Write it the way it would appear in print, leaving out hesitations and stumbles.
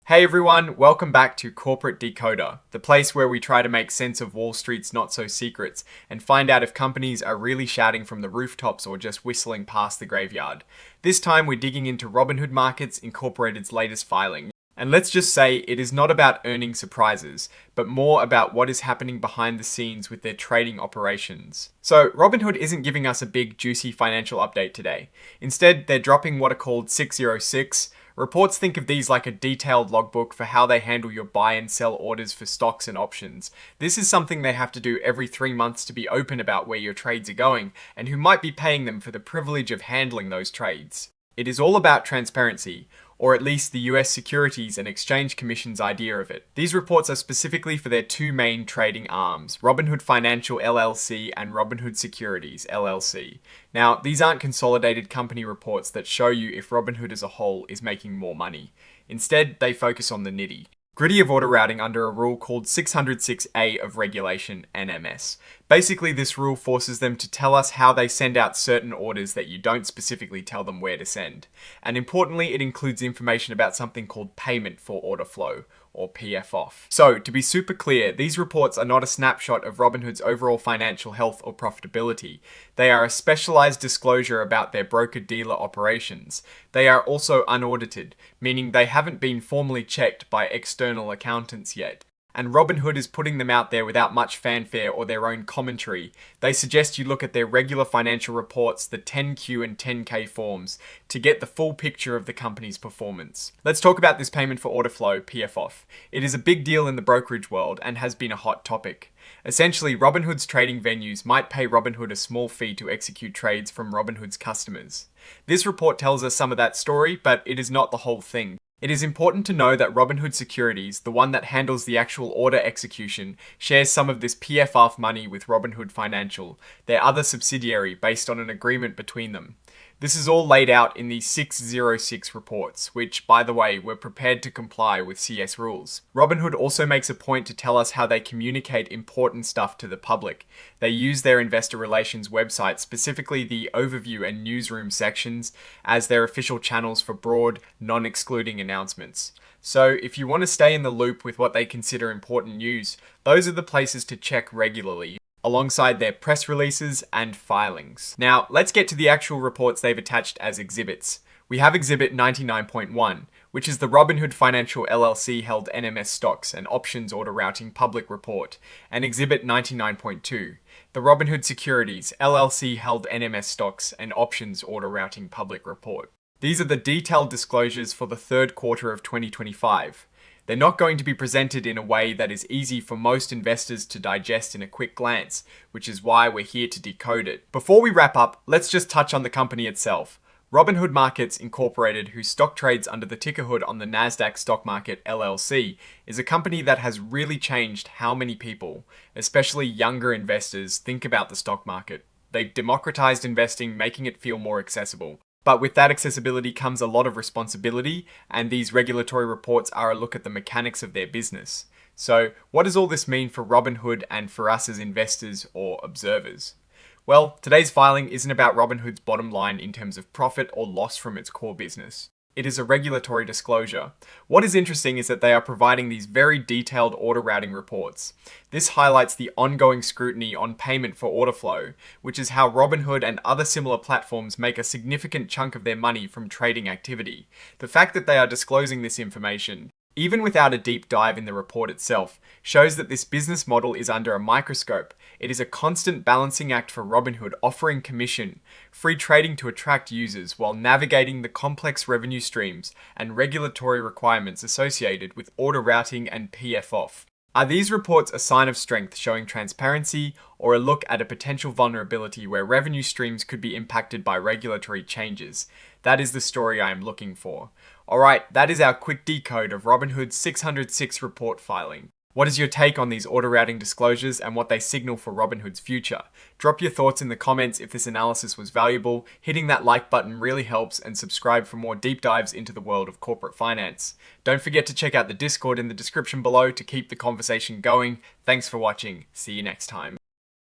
Hey everyone, welcome back to Corporate Decoder, the place where we try to make sense of Wall Street's not-so-secrets and find out if companies are really shouting from the rooftops or just whistling past the graveyard. This time we're digging into Robinhood Markets Incorporated's latest filing. And let's just say it is not about earning surprises, but more about what is happening behind the scenes with their trading operations. So Robinhood isn't giving us a big juicy financial update today. Instead, they're dropping what are called 606. Reports think of these like a detailed logbook for how they handle your buy and sell orders for stocks and options. This is something they have to do every 3 months to be open about where your trades are going and who might be paying them for the privilege of handling those trades. It is all about transparency, or at least the US Securities and Exchange Commission's idea of it. These reports are specifically for their two main trading arms, Robinhood Financial LLC and Robinhood Securities LLC. Now, these aren't consolidated company reports that show you if Robinhood as a whole is making more money. Instead, they focus on the nitty-gritty of order routing under a rule called 606A of Regulation NMS. Basically, this rule forces them to tell us how they send out certain orders that you don't specifically tell them where to send. And importantly, it includes information about something called payment for order flow, or PFOF. So, to be super clear, these reports are not a snapshot of Robinhood's overall financial health or profitability. They are a specialized disclosure about their broker-dealer operations. They are also unaudited, meaning they haven't been formally checked by external accountants yet. And Robinhood is putting them out there without much fanfare or their own commentary. They suggest you look at their regular financial reports, the 10Q and 10K forms, to get the full picture of the company's performance. Let's talk about this payment for order flow, PFOF. It is a big deal in the brokerage world and has been a hot topic. Essentially, Robinhood's trading venues might pay Robinhood a small fee to execute trades from Robinhood's customers. This report tells us some of that story, but it is not the whole thing. It is important to know that Robinhood Securities, the one that handles the actual order execution, shares some of this PFOF money with Robinhood Financial, their other subsidiary, based on an agreement between them. This is all laid out in the 606 reports, which, by the way, were prepared to comply with CS rules. Robinhood also makes a point to tell us how they communicate important stuff to the public. They use their investor relations website, specifically the overview and newsroom sections, as their official channels for broad, non-excluding announcements. So if you want to stay in the loop with what they consider important news, those are the places to check regularly, alongside their press releases and filings. Now, let's get to the actual reports they've attached as exhibits. We have Exhibit 99.1, which is the Robinhood Financial LLC held NMS stocks and options order routing public report, and Exhibit 99.2, the Robinhood Securities LLC held NMS stocks and options order routing public report. These are the detailed disclosures for the third quarter of 2025. They're not going to be presented in a way that is easy for most investors to digest in a quick glance, which is why we're here to decode it. Before we wrap up, let's just touch on the company itself. Robinhood Markets Incorporated, whose stock trades under the ticker hood on the Nasdaq Stock Market LLC, is a company that has really changed how many people, especially younger investors, think about the stock market. They've democratized investing, making it feel more accessible. But with that accessibility comes a lot of responsibility, and these regulatory reports are a look at the mechanics of their business. So, what does all this mean for Robinhood and for us as investors or observers? Well, today's filing isn't about Robinhood's bottom line in terms of profit or loss from its core business. It is a regulatory disclosure. What is interesting is that they are providing these very detailed order routing reports. This highlights the ongoing scrutiny on payment for order flow, which is how Robinhood and other similar platforms make a significant chunk of their money from trading activity. The fact that they are disclosing this information, even without a deep dive in the report itself, shows that this business model is under a microscope. It is a constant balancing act for Robinhood, offering commission, free trading to attract users while navigating the complex revenue streams and regulatory requirements associated with order routing and PFOF. Are these reports a sign of strength showing transparency, or a look at a potential vulnerability where revenue streams could be impacted by regulatory changes? That is the story I am looking for. Alright, that is our quick decode of Robinhood's 606 report filing. What is your take on these order routing disclosures and what they signal for Robinhood's future? Drop your thoughts in the comments if this analysis was valuable. Hitting that like button really helps, and subscribe for more deep dives into the world of corporate finance. Don't forget to check out the Discord in the description below to keep the conversation going. Thanks for watching. See you next time.